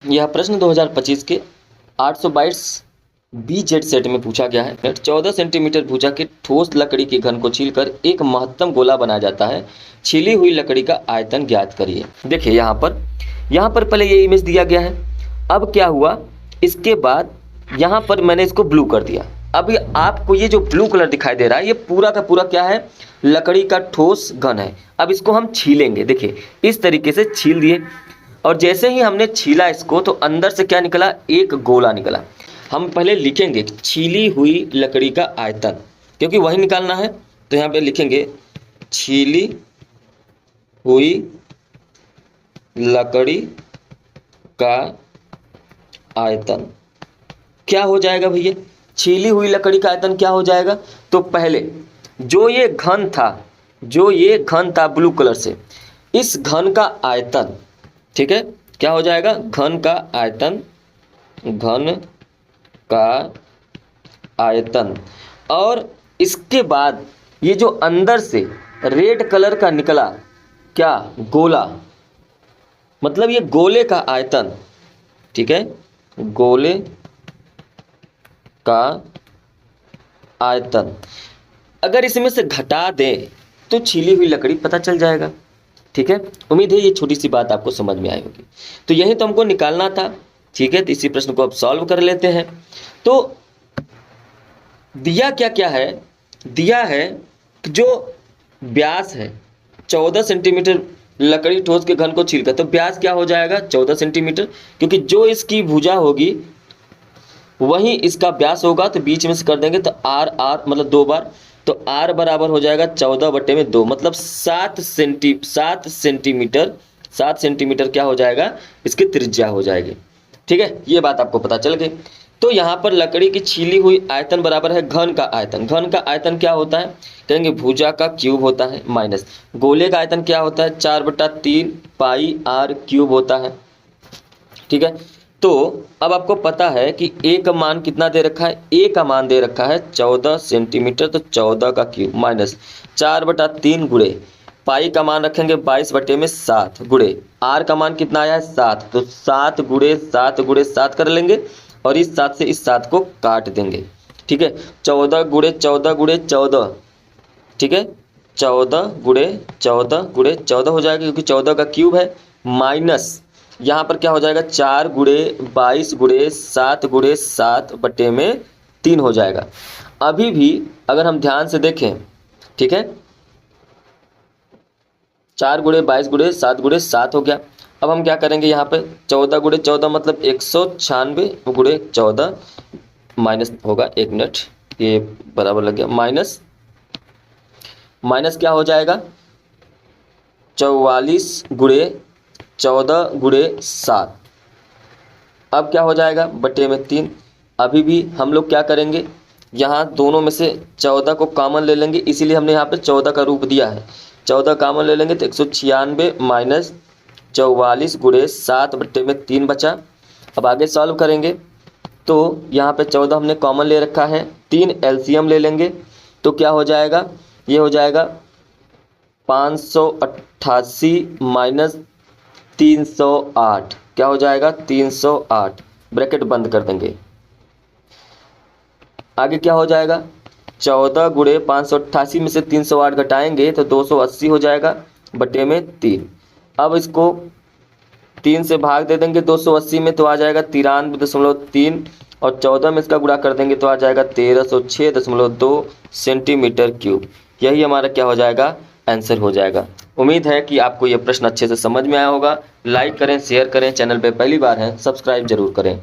यह प्रश्न 2025 के 822 BZ सेट में पूछा गया है। 14 सेंटीमीटर भुजा के ठोस लकड़ी के घन को छीलकर एक महत्तम गोला बनाया जाता है। छीली हुई लकड़ी का आयतन ज्ञात करिए। देखिए यहाँ पर पहले ये इमेज दिया गया है। अब क्या हुआ, इसके बाद यहाँ पर मैंने इसको ब्लू कर दिया। अभी आपको ये जो ब्लू कलर दिखाई दे रहा है, ये पूरा का पूरा क्या है, लकड़ी का ठोस घन है। अब इसको हम छीलेंगे। देखिए इस तरीके से छील दिए, और जैसे ही हमने छीला इसको तो अंदर से क्या निकला, एक गोला निकला। हम पहले लिखेंगे छीली हुई लकड़ी का आयतन, क्योंकि वही निकालना है। तो यहाँ पे लिखेंगे छीली हुई लकड़ी का आयतन। क्या हो जाएगा भैया, छीली हुई लकड़ी का आयतन क्या हो जाएगा। तो पहले जो ये घन था ब्लू कलर से, इस घन का आयतन, ठीक है, क्या हो जाएगा, घन का आयतन। और इसके बाद ये जो अंदर से रेड कलर का निकला क्या, गोला, मतलब ये गोले का आयतन, ठीक है, गोले का आयतन। अगर इसमें से घटा दें तो छीली हुई लकड़ी पता चल जाएगा। ठीक है, उम्मीद है ये छोटी सी बात आपको समझ में आई होगी। तो यही तो हमको निकालना था। ठीक है, तो इसी प्रश्न को अब सॉल्व कर लेते हैं। तो दिया क्या है, दिया है कि जो व्यास है 14 सेंटीमीटर लकड़ी ठोस के घन को छीलकर, तो व्यास क्या हो जाएगा 14 सेंटीमीटर, क्योंकि जो इसकी भुजा होगी वही इसका व्यास होगा। तो बीच में से कर देंगे तो आर मतलब 2 बार, तो आर बराबर हो जाएगा 14/2, मतलब 7 सेंटीमीटर क्या हो जाएगा, इसकी त्रिज्या हो जाएगी। ठीक है, ये बात आपको पता चल गई। तो यहाँ पर लकड़ी की छीली हुई आयतन बराबर है घन का आयतन। घन का आयतन क्या होता है, कहेंगे भुजा का क्यूब होता है, माइनस गोले का आयतन क्या होता है 4/3 पाई r क्यूब होता है। ठीक है, तो अब आपको पता है कि a का मान कितना दे रखा है, a का मान दे रखा है 14 सेंटीमीटर, तो 14 का क्यूब माइनस 4/3 गुणे पाई का मान रखेंगे 22/7 गुणे r का मान कितना आया है 7, तो 7 गुणे 7 कर लेंगे और इस 7 से इस 7 को काट देंगे। ठीक है, 14 गुणे 14, ठीक है, 14 गुणे 14 हो जाएगा, क्योंकि 14 का क्यूब है, माइनस यहाँ पर क्या हो जाएगा 4 गुणे 22 गुणे 7/3 हो जाएगा। अभी भी अगर हम ध्यान से देखें, ठीक है, 4 गुणे 22 गुणे 7 हो गया। अब हम क्या करेंगे, यहाँ पे 14 गुणे 14 मतलब 196 गुणे 14 माइनस होगा, 1 मिनट, ये बराबर लग गया, माइनस क्या हो जाएगा 44 गुणे 14 गुणे 7। अब क्या हो जाएगा बटे में 3। अभी भी हम लोग क्या करेंगे, यहाँ दोनों में से 14 को कॉमन ले लेंगे, इसीलिए हमने यहाँ पे 14 का रूप दिया है। 14 कॉमन ले लेंगे तो 196 माइनस 44 गुणे 7/3 बचा। अब आगे सॉल्व करेंगे तो यहाँ पे 14 हमने कॉमन ले रखा है, 3 एलसीएम ले लेंगे तो क्या हो जाएगा, ये हो जाएगा 588 माइनस 308, क्या हो जाएगा 308, ब्रैकेट बंद कर देंगे। आगे क्या हो जाएगा 14 गुणे 588 में से 308 घटाएंगे तो 280 हो जाएगा बटे में 3। अब इसको 3 से भाग दे देंगे 280 में तो आ जाएगा 93.3, और 14 में इसका गुणा कर देंगे तो आ जाएगा 1306.2 सेंटीमीटर क्यूब। यही हमारा क्या हो जाएगा, आंसर हो जाएगा। उम्मीद है कि आपको यह प्रश्न अच्छे से समझ में आया होगा। लाइक करें, शेयर करें, चैनल पे पहली बार हैं सब्सक्राइब जरूर करें।